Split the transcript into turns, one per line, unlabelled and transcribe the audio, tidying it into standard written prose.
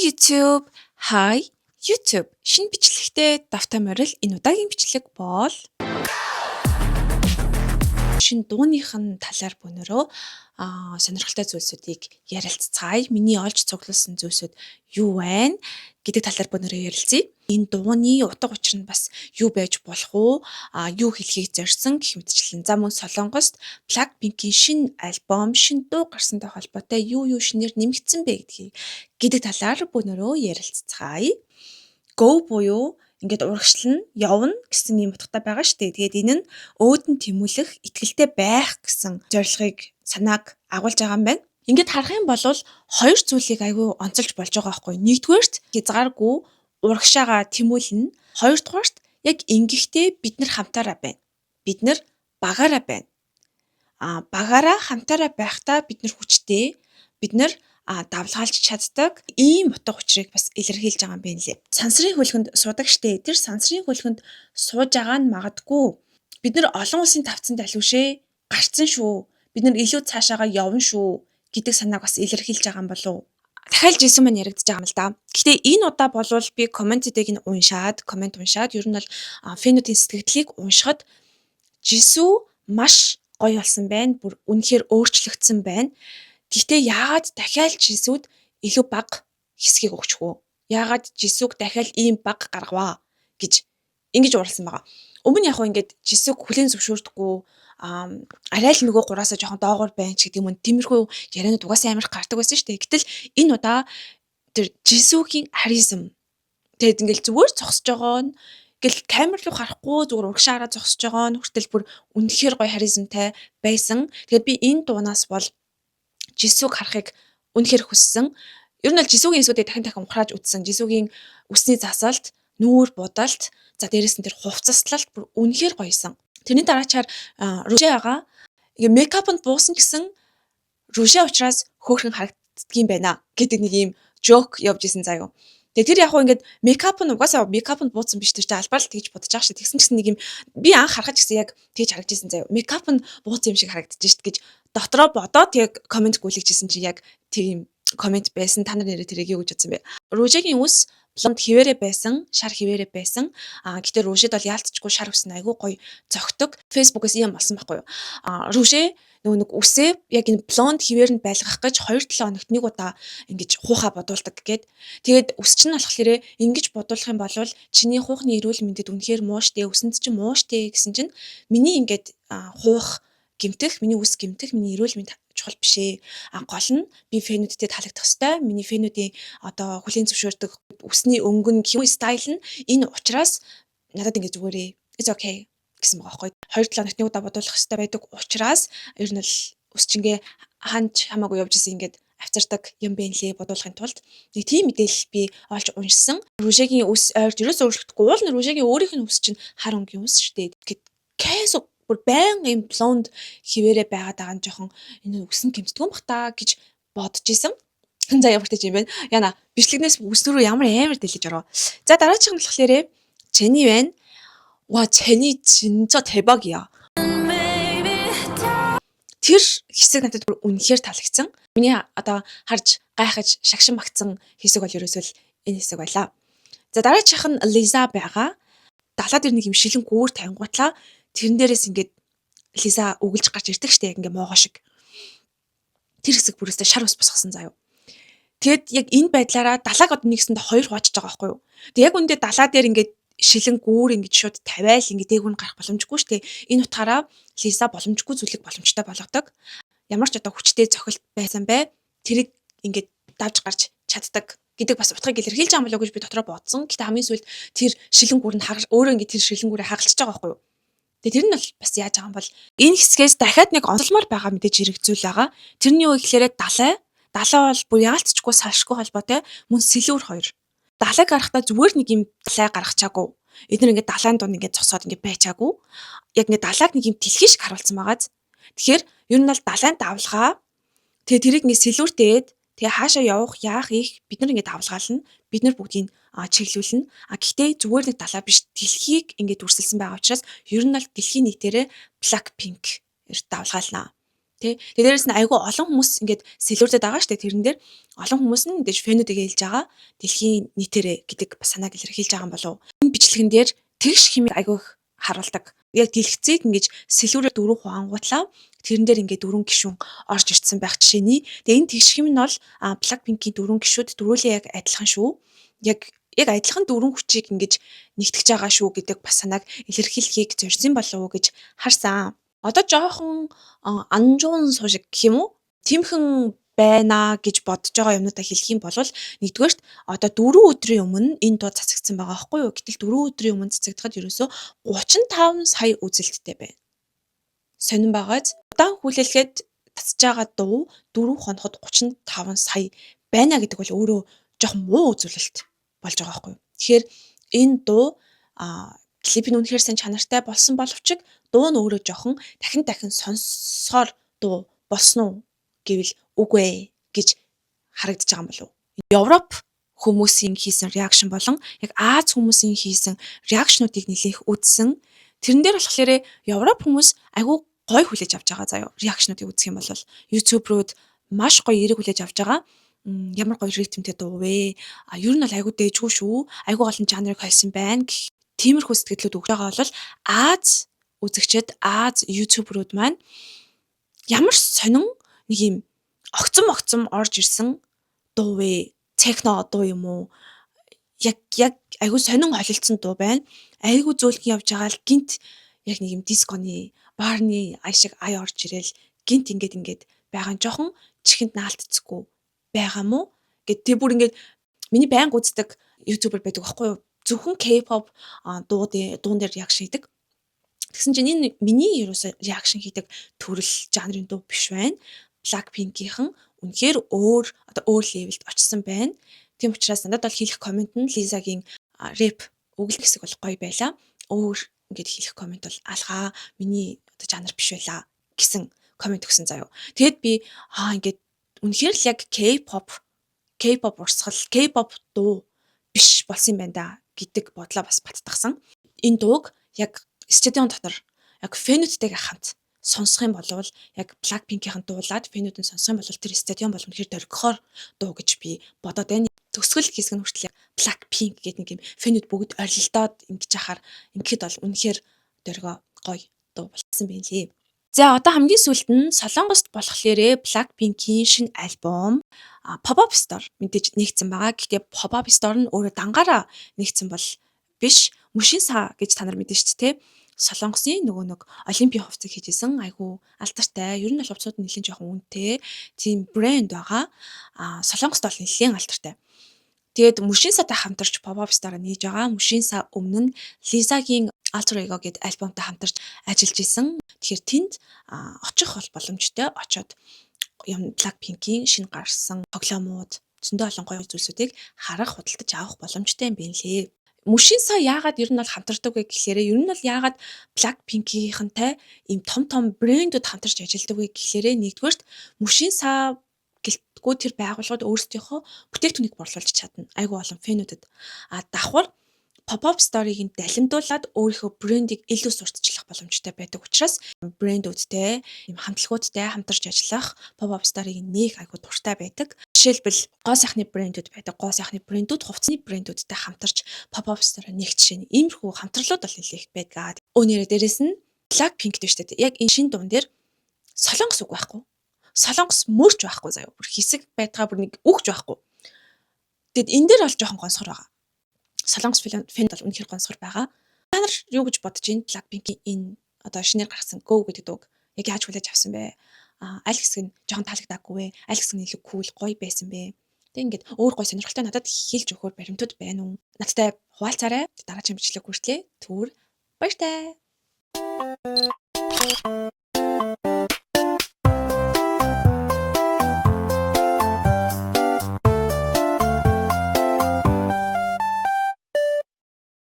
YouTube, Hi YouTube. Шинэ бичлэгтэй давтай морил энэ удаагийн бичлэг бол шинэ дууныхын талаар бөнөрөө сонирхолтой зүйлсүүдийг ярилцгаая. Миний олж цуглуулсан зүйлсүүд юу байна гэдэг талаар бөнөрөө ярилцъя. Энэ дууны утга учир нь бас юу байж болох уу? Юу хэлхийг зорьсон гэх мэтчлэн. За мөн Солонгост Blackpink-ийн шинэ альбом, шинэ дуу гарсантай холбоотой юу шинээр нэмэгдсэн бэ гэдэг талаар бөнөрөө ярилцгаая. Go буюу ингээд урагшлан явна гэсэн юм утгатай байгаа шүү дээ. Тэгээд энэ нь өөдөн тэмүүлэх, итгэлтэй байх гэсэн зорилгыг санааг агуулж байгаа юм байна. Ингээд харах юм бол хоёр зүйлийг аягүй онцолж болж байгаа байхгүй. Нэгдүгээрт хязгааргүй урагшаага тэмүүлнэ. Хоёрдугаарт яг ингэхдээ бид нар хамтаараа байна. Бид нар багаараа байна. Багаараа хамтаараа байхдаа бид нар хүчтэй, бид нар давлгаалж чаддаг ийм утга учирыг бас илэрхийлж байгаа юм байна лээ. Сансрын хөлгөнд суудаг штэ. Тэр сансрын хөлгөнд сууж байгаа нь магадгүй бид нар олон улсын тавцанд алившээ гарцсан шүү. Бид нар илүү цаашаага явна шүү гэдэг санааг бас илэрхийлж байгаа юм болов уу? Дахиад жисэн маань яригдж байгаа юм л да. Гэхдээ энэ удаа болвол би комментүүдийг нь уншаад ер нь бол фэнүүдийн сэтгэлдлийг уншихад жисүү маш гоё болсон байна. Бүр үнэхээр өөрчлөгдсөн байна. Гэхдээ яагаад дахиад жисүүд илүү бага хэсгийг өгч хөө? Яагаад жисүүг дахиад ийм бага гаргаваа гэж ингэж уралсан байгаа. Өмнө яг ингээд жисүүг хүлээн зөвшөөрдөггүй арай л нөгөө гураасаа жоохон доогуур байна ч гэдэг юм. Тиймэрхүү ярианууд угаасаа амар гардаг байсан шүү дээ. Гэтэл энэ удаа тэр жисүүгийн харизм тэгээд ингээд зүгээр зогсож байгаа нь гэл камер руу харахгүй зүгээр урагшаараа зогсож байгаа нь хүртэл бүр үнэхээр гоё харизмтай байсан. Тэгээд би энэ дуунаас бол жисүүг харахыг үнэхээр хүссэн. Ер нь бол жисүүгийн эсүүдээ дахин ухрааж үзсэн. Жисүүгийн үсний засалт, нүүр будалт, за дээрэс нь тэр хувцаслалт бүр үнэхээр гоёсэн. Тэрний дараачаар Руже байгаа. Ингээ мейкапнд буусан гэсэн Руже учраас хөөхрөн харагддгийм байна гэдэг нэг юм жок явж исэн заяа. Тэгээ тэр яг хуу ингээд мейкапнд буусан биш тэр чинь албаар л тэгж бодож байгаа шүү. Тэгсэн чинь нэг юм би анх харахад гэсэн яг тэгж харагдаж исэн заяа. Мейкапнд буусан юм шиг харагдаж шít гэж дотроо бодоод яг комент гүйлгэжсэн чи яг тийм комент байсан. Та нар нэрээ тэрийг юу гэж бодсон бэ? Ружегийн үс блонд хിവэрэ байсан, шар хിവэрэ байсан. Гэтээ Ружед бол яалтчгүй шар үс айгүй гоё зөгтөг. Фэйсбүүкээс юм болсон байхгүй юу? Руже нөгөө нэг үсээ яг энэ блонд хിവэрэнд байлгах гэж 2-7 хоногт нэг удаа ингэж хуухаа бодуулдаг гэгээд. Тэгээд үс чинь болохоор ингэж бодуулах юм бол чиний хуухны эрүүл мэндэд үнэхээр муу штэ, үсэнд чинь муу штэ гэсэн чинь миний ингэж хуух гэмтэх, миний үс гэмтэх, миний эрүүл мэнд чухал биш ээ. Гол нь би фэнүүдтэй таалагдах ёстой. Миний фэнүүдийн одоо хүлээн зөвшөөрдөг үсний өнгөн гэх юм стайл нь энэ учраас надад ингэ зүгээрээ it's okay гэсэн байгаа байхгүй. 2-7 хоногт нэг удаа бодуулах ёстой байдаг учраас ер нь л үсчингээ ханч хамаагүй явж исэн ингээд авцардаг юм бэ нэлээ бодуулахын тулд нэг тийм мэдээлэл би олж уншсан. Ружегийн үс ойрт ерөөсөө өөрчлөгдөхгүй. Уул нь Ружегийн өөрийнх нь үс чинь хар өнгийн үс шүү дээ. Гэхэд бүр баян юм блонд хിവэрэ байгаад байгаа нь жоохон энэ үс нь гэмтдэг юм бах та гэж бодож исэн. За ямар ч юм бэ? Яна бичлэгнээс үс рүү ямар дэлгэж ороо. За дараачих нь болохоор Чэни байна. Ва Чэни 진짜 대박이야. Тэр хэсэг надад бүр үнэхээр таалагдсан. Миний одоо харж гайхаж шагшин багцсан хэсэг бол ерөөсөө л энэ хэсэг байлаа. За дараачих нь Лиза байгаа. Далаад ир нэг юм шилэн гүүр тавингуутлаа. Тэрэн дээрээс ингээд Лиза өгөлж гарч ирдэг штэ яг ингээ моогоо шиг. Тэр хэсэг бүрээсээ шар ус босгосон заяа. Тэгэд яг энэ байдлаараа далааг одоо нэгсэндээ хоёр хуваачиж байгаа байхгүй юу. Тэг яг үндэ далаа дээр ингээд шилэн гүүр ингээд шууд тавиал ингээд дээгүүр гарах боломжгүй штэ. Энэ утгаараа Лиза боломжгүй зүйлийг боломжтой болгодог. Ямар ч одоо хүчтэй цохилт байсан бай. Тэрийг ингээд давж гарч чаддаг гэдэг бас утгыг илэрхийлж байгаа юм болоо гэж би дотроо бодсон. Гэтэ хамгийн сүүлд тэр шилэн гүүр нь өөрөө ингээд тэр шилэн гүүрээ хагалчихж байгаа байхгүй юу. Тэгээ тэр нь бол бас яаж байгаа юм бол энэ хэсгээс дахиад нэг онцлмаар байгаа мэдээж хэрэгцүүл байгаа. Тэрний юу гэхээр далаа бол бүр яалтчгүй салшгүй холбоотой мөн сэлүүр хоёр. Далайг гарахтаа зүгээр нэг юм далай гаргачаагүй. Эдгээр ингээд далайн дунд ингээд цосоод ингээд байчаагүй. Яг ингээд далайг нэг юм тэлхий шиг харуулсан байгааз. Тэгэхээр ер нь бол далайн давлгаа. Тэгээ тэрийг ингээд сэлүүртээд тэгээ хаашаа явах, яах их бид нар ингээд давлгаална. Бид нар бүгдийг чиглүүлнэ. Гэхдээ зүгээр нэг далаа биш дэлхийг ингээд үрсэлсэн байгаа учраас ер нь бол дэлхийн нийтээрээ Blackpink давлгаална. Тэ. Тэгээ дээрэс нь айгүй олон хүмүүс ингээд сэлүүрдэд байгаа штэ тэрэн дээр. Олон хүмүүс нь мэдээж фэнүүдийг ээлж байгаа. Дэлхийн нийтээрээ гэдэг бас санааг илэрхийлж байгаа юм болов. Энэ бичлэгэн дээр тэгш хэмээн айгүй их харуулдаг. Яг дэлгэцийг ингэж сэлүүрээр дөрөв хуангуутлаа. Тэрэн дээр ингээд дөрвөн гишүүн орж ирсэн байх жишээний. Тэгээ энэ тэгш хэм нь бол Blackpink-ийн дөрвөн гишүүд дөрүүлээ яг адилхан шүү. Яг адилхан дөрвөн хүчийг ингэж нэгтгэж байгаа шүү гэдэг бас санааг илэрхийлэхийг зорьсон болов уу гэж харсан. Одоо жоохон анжуун суушиг гэх юм уу? Тэмхэн байна гэж бодож байгаа юмнуудаа хэлэх юм бол нэгдүгээрт одоо 4 өдрийн өмнө энэ дуу цацагдсан байгаа байхгүй юу? Гэтэл 4 өдрийн өмнө цацагдахад ерөөсөө 35 сая үзэлттэй байна. Сонирн байгааз удаан хүлээлгээд татж байгаа дуу 4 хоногт 35 сая байна гэдэг бол өөрөө жоохон муу үзүүлэлт болж байгаа байхгүй юу? Тэгэхээр энэ дуу клип нь үнэхээр сайн чанартай болсон боловч дуу нь өөрөө жоохон дахин сонсохоор дуу болсон уу гэвэл үгүй ээ гэж харагдаж байгаа юм болов. Европ хүмүүсийн хийсэн реакшн болон яг Аз хүмүүсийн хийсэн реакшнуудыг нэлээх үзсэн. Тэрэн дээр болохоор Европ хүмүүс айгүй гоё хүлээж авч байгаа заяа. Реакшнуудыг үзэх юм бол YouTube рууд маш гоё эерэг хүлээж авч байгаа. Ямар гоё ритмтэй дуу вэ? Ер нь бол айгүй дээжгүй шүү. Айгүй олон жанрыг холсон байна. Тиймэрхүү сэтгэлүүд өгж байгаа бол Аз үзэгчид Аз YouTube-рууд маань ямар сонин нэг юм огцом орж ирсэн дуу вэ? Техно дуу юм уу? Яг айгүй сонин холилдсон дуу байна. Айгүй зөөлхөн явж байгаа л гинт яг нэг юм дисконы, баарны ай шиг ай орж ирэл гинт ингээд байгаа нь жоохон чихэнд наалтцгүй байгаа мó? Гэт тэр бүр ингээд миний байнга үздэг YouTuber байдаг байхгүй юу? Зөвхөн K-pop дуун дээр реакшн хийдэг. Тэгсэн чинь энэ миний ерөөсөө реакшн хийдэг төрөл жанрын дуу биш байна. Blackpink-ийнхэн үнэхээр өөр левелд очсон байна. Тийм учраас надад бол хэлэх комент нь Лизагийн рэп өгөл хэсэг бол гоё байлаа. Өөр ингээд хэлэх комент бол алгаа миний жанр биш байлаа гэсэн комент өгсөн заяа. Тэгэд би ингээд үнэхээр л яг K-pop урсгал, K-pop дуу биш болсон юм байна да гэдэг бодлоо бас баттгсан. Энэ дууг яг стадион дотор яг фэнүүдтэйгээ хамт сонсох юм бол яг Blackpink-ийн дуулаад фэнүүд нь сонсох юм бол тэр стадион бол үнэхээр дөргихоор дуу гэж би бодоод байна. Төгсгөл хэсэг нь хүртэл Blackpink гэдэг нэг юм фэнүүд бүгд орилдоод ингэж яхаар ингээд бол үнэхээр дөргөө гоё дуу болсон байна лээ. За одоо хамгийн сүүлд нь Солонгост болохоор Blackpink-ийн шинэ альбом Pop-up Store мэдээж нэгдсэн байгаа. Гэхдээ Pop-up Store нь өөрөө дангаараа нэгдсэн бол биш. Мөшин саа гэж та нар мэдэн шүү дээ. Солонгосын нөгөө нэг олимпийн хувцас хийжсэн айгүй алдартай. Ер нь бол хувцсууд нь нэлээд жоохон үнэтэй. Тийм брэнд байгаа. Солонгост бол нэлээд алдартай. Тэгээд Мөшин саатай хамтарч Pop-up Store нээж байгаа. Мөшин саа өмнө нь Лизагийн Alter Ego гэдэг альбомтой хамтарч ажиллаж исэн. Тэгэхээр тэнд очих бол боломжтой. Очоод Blackpink-ийн шинэ гарсан тоглоомууд зөндөө олон гоё зүйлсүүдийг харах, худалдаж авах боломжтой юм байна лээ. Мөшин саа яагаад ер нь бол хамтардаг вэ гэхээр ер нь бол яагаад Blackpink-ийнхэнтэй ийм том брэндүүд хамтарч ажилладаг вэ гэхээр нэгдүгээрт Мөшин саа гэлтгүү тэр байгууллагууд өөрсдийнхөө бүтээгдэхүүнийг борлуулж чадна. Айгүй олон фэнүүдэд. Давхар Pop-up Store-ыг далимдуулаад өөрийнхөө брендийг илүү сурталчлах боломжтой байдаг учраас брэндүүдтэй, ийм хамтлагуудтай хамтарч ажиллах Pop-up Store-ыг нээх айгүй дуртай байдаг. Жишээлбэл гоо сайхны брэндүүд байдаг. Гоо сайхны брэндүүд хувцсны брэндүүдтэй хамтарч Pop-up Store нээх жишээ нь иймэрхүү хамтрлууд бол нэлээх байдаг. Өнөөдөр дээрэс нь Blackpink дээ шүү дээ. Яг энэ шинэ дуун дээр Солонгос үг байхгүй. Солонгос мөрч байхгүй заяа. Бүр хэсэг байтгаа бүр нэг үгч байхгүй. Тэгэд энэ дээр бол жоохон гонсгор байгаа. Солонгос фэнд бол үнэхээр гонсгор байгаа. Та нар юу гэж бодож байна? Blackpink-ийн энэ одоо шинээр гаргасан Go гэдэг дууг яг яаж хүлээж авсан бэ? Аль хэсэг нь жоохон таалагдаагүй вэ? Аль хэсэг нь илүү cool гоё байсан бэ? Тэг ингээд өөр гоё сонирхолтой надад хэлж өгөхөөр баримтууд байна уу? Надтай хуваалцаарай. Дараагийн бичлэг хүртлээ. Түр баяртай.